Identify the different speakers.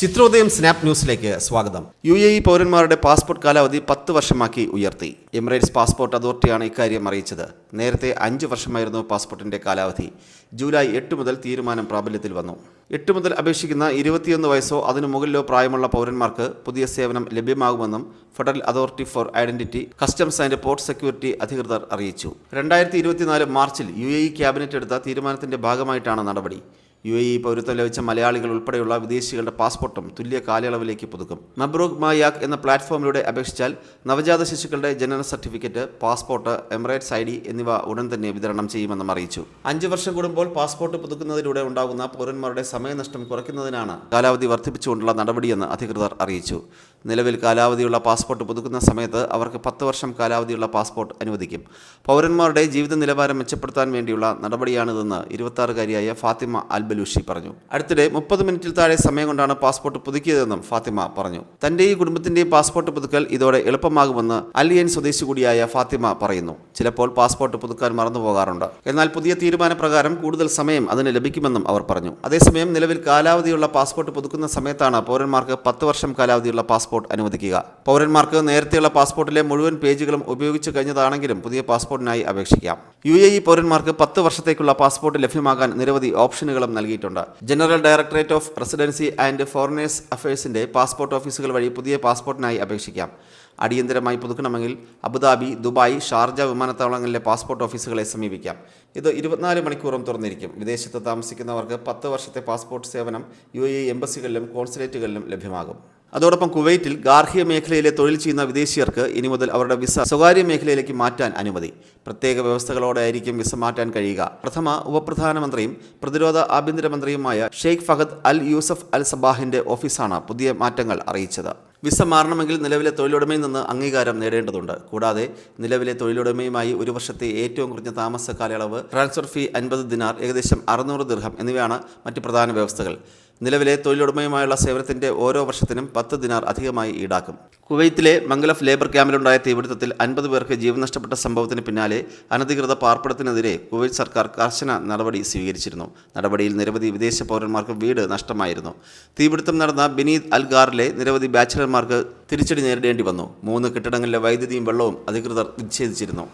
Speaker 1: Chithrodayam snap ന്യൂസിലേക്ക് സ്വാഗതം. UAE പൗരന്മാരുടെ പാസ്പോർട്ട് കാലാവധി 10 വർഷമാക്കി ഉയർത്തി. എമിറേറ്റ്സ് പാസ്പോർട്ട് അതോറിറ്റിയാണ് ഇക്കാര്യം അറിയിച്ചത്. നേരത്തെ 5 വർഷമായിരുന്നു പാസ്പോർട്ടിന്റെ കാലാവധി. ജൂലൈ 8 മുതൽ തീരുമാനം പ്രാബല്യത്തിൽ വന്നു. 8 മുതൽ അപേക്ഷിക്കുന്ന 21 വയസ്സോ അതിനു മുകളിലോ പ്രായമുള്ള പൗരന്മാർക്ക് പുതിയ സേവനം ലഭ്യമാകുമെന്നും Federal Authority for Identity, Customs and Port Security അധികൃതർ അറിയിച്ചു. 2024 മാർച്ചിൽ UAE ക്യാബിനറ്റ് എടുത്ത തീരുമാനത്തിന്റെ ഭാഗമായിട്ടാണ് നടപടി. UAE പൗരത്വം ലഭിച്ച മലയാളികൾ ഉൾപ്പെടെയുള്ള വിദേശികളുടെ പാസ്പോർട്ടും തുല്യ കാലയളവിലേക്ക് പുതുക്കും. മബ്രൂക്ക് മായാക് എന്ന പ്ലാറ്റ്ഫോമിലൂടെ അപേക്ഷിച്ചാൽ നവജാത ശിശുക്കളുടെ ജനന സർട്ടിഫിക്കറ്റ്, പാസ്പോർട്ട്, എമിറേറ്റ്സ് ID എന്നിവ ഉടൻ തന്നെ വിതരണം ചെയ്യുമെന്നും അറിയിച്ചു. 5 വർഷം കൂടുമ്പോൾ പാസ്പോർട്ട് പുതുക്കുന്നതിലൂടെ ഉണ്ടാകുന്ന പൗരന്മാരുടെ സമയനഷ്ടം കുറയ്ക്കുന്നതിനാണ് കാലാവധി വർദ്ധിപ്പിച്ചുകൊണ്ടുള്ള നടപടിയെന്ന് അധികൃതർ അറിയിച്ചു. നിലവിൽ കാലാവധിയുള്ള പാസ്പോർട്ട് പുതുക്കുന്ന സമയത്ത് അവർക്ക് 10 വർഷം കാലാവധിയുള്ള പാസ്പോർട്ട് അനുവദിക്കും. പൗരന്മാരുടെ ജീവിത നിലവാരം മെച്ചപ്പെടുത്താൻ വേണ്ടിയുള്ള നടപടിയാണിതെന്ന് 26-കാരിയായ ഫാത്തിമ അൽബലൂഷി പറഞ്ഞു. അടുത്തിടെ 30 മിനിറ്റിൽ താഴെ സമയം കൊണ്ടാണ് പാസ്പോർട്ട് പുതുക്കിയതെന്നും ഫാത്തിമ പറഞ്ഞു. തന്റെയും കുടുംബത്തിന്റെയും പാസ്പോർട്ട് പുതുക്കൽ ഇതോടെ എളുപ്പമാകുമെന്ന് അൽയൻ സ്വദേശി കൂടിയായ ഫാത്തിമ പറയുന്നു. ചിലപ്പോൾ പാസ്പോർട്ട് പുതുക്കാൻ മറന്നുപോകാറുണ്ട്. എന്നാൽ പുതിയ തീരുമാനപ്രകാരം കൂടുതൽ സമയം അതിന് ലഭിക്കുമെന്നും അവർ പറഞ്ഞു. അതേസമയം നിലവിൽ കാലാവധിയുള്ള പാസ്പോർട്ട് പുതുക്കുന്ന സമയത്താണ് പൗരന്മാർക്ക് 10 വർഷം കാലാവധിയുള്ള പാസ്പോർട്ട് അനുവദിക്കുക. പൗരന്മാർക്ക് നേരത്തെയുള്ള പാസ്പോർട്ടിലെ മുഴുവൻ പേജുകളും ഉപയോഗിച്ചു കഴിഞ്ഞതാണെങ്കിലും പുതിയ പാസ്പോർട്ടിനായി അപേക്ഷിക്കാം. UAE പൗരന്മാർക്ക് 10 വർഷത്തേക്കുള്ള പാസ്പോർട്ട് ലഭ്യമാകാൻ നിരവധി ഓപ്ഷനുകളും നൽകിയിട്ടുണ്ട്. General Directorate of Residency and Foreigners അഫയേഴ്സിന്റെ പാസ്പോർട്ട് ഓഫീസുകൾ വഴി പുതിയ പാസ്പോർട്ടിനായി അപേക്ഷിക്കാം. അടിയന്തരമായി പുതുക്കണമെങ്കിൽ അബുദാബി, ദുബായ്, ഷാർജ വിമാനത്താവളങ്ങളിലെ പാസ്പോർട്ട് ഓഫീസുകളെ സമീപിക്കാം. ഇത് 24 മണിക്കൂറും തുറന്നിരിക്കും. വിദേശത്ത് താമസിക്കുന്നവർക്ക് 10 വർഷത്തെ പാസ്പോർട്ട് സേവനം UAE എംബസികളിലും കോൺസുലേറ്റുകളിലും ലഭ്യമാകും. അതോടൊപ്പം കുവൈറ്റിൽ ഗാർഹിക മേഖലയിലെ തൊഴിൽ ചെയ്യുന്ന വിദേശീയർക്ക് ഇനി മുതൽ അവരുടെ വിസ സ്വകാര്യ മേഖലയിലേക്ക് മാറ്റാൻ അനുമതി. പ്രത്യേക വ്യവസ്ഥകളോടെ ആയിരിക്കും വിസ മാറ്റാൻ കഴിയുക. പ്രഥമ ഉപപ്രധാനമന്ത്രിയും പ്രതിരോധ ആഭ്യന്തരമന്ത്രിയുമായ ഷെയ്ഖ് ഫഹദ് അൽ യൂസഫ് അൽ സബാഹിന്റെ ഓഫീസാണ് പുതിയ മാറ്റങ്ങൾ അറിയിച്ചത്. വിസ മാറണമെങ്കിൽ നിലവിലെ തൊഴിലുടമയിൽ നിന്ന് അംഗീകാരം നേടേണ്ടതുണ്ട്. കൂടാതെ നിലവിലെ തൊഴിലുടമയുമായി 1 വർഷത്തെ ഏറ്റവും കുറഞ്ഞ താമസ കാലയളവ്, ട്രാൻസ്ഫർ ഫീ 50 ദിനാർ, ഏകദേശം 600 ദിർഹം എന്നിവയാണ് മറ്റ് പ്രധാന വ്യവസ്ഥകൾ. നിലവിലെ തൊഴിലുടമയുമായുള്ള സേവനത്തിന്റെ ഓരോ വർഷത്തിനും 10 ദിനാർ അധികമായി ഈടാക്കും. കുവൈത്തിലെ മംഗലഫ് ലേബർ ക്യാമ്പിലുണ്ടായ തീപിടുത്തത്തിൽ 50 പേർക്ക് ജീവൻ നഷ്ടപ്പെട്ട സംഭവത്തിന് പിന്നാലെ അനധികൃത പാർപ്പിടത്തിനെതിരെ കുവൈറ്റ് സർക്കാർ കർശന നടപടി സ്വീകരിച്ചിരുന്നു. നടപടിയിൽ നിരവധി വിദേശ പൗരന്മാർക്ക് വീട് നഷ്ടമായിരുന്നു. തീപിടുത്തം നടന്ന ബെനീദ് അൽ ഗാറിലെ നിരവധി ബാച്ചിലർമാർക്ക് തിരിച്ചടി നേരിടേണ്ടി വന്നു. 3 കെട്ടിടങ്ങളിലെ വൈദ്യുതിയും വെള്ളവും അധികൃതർ വിച്ഛേദിച്ചിരുന്നു.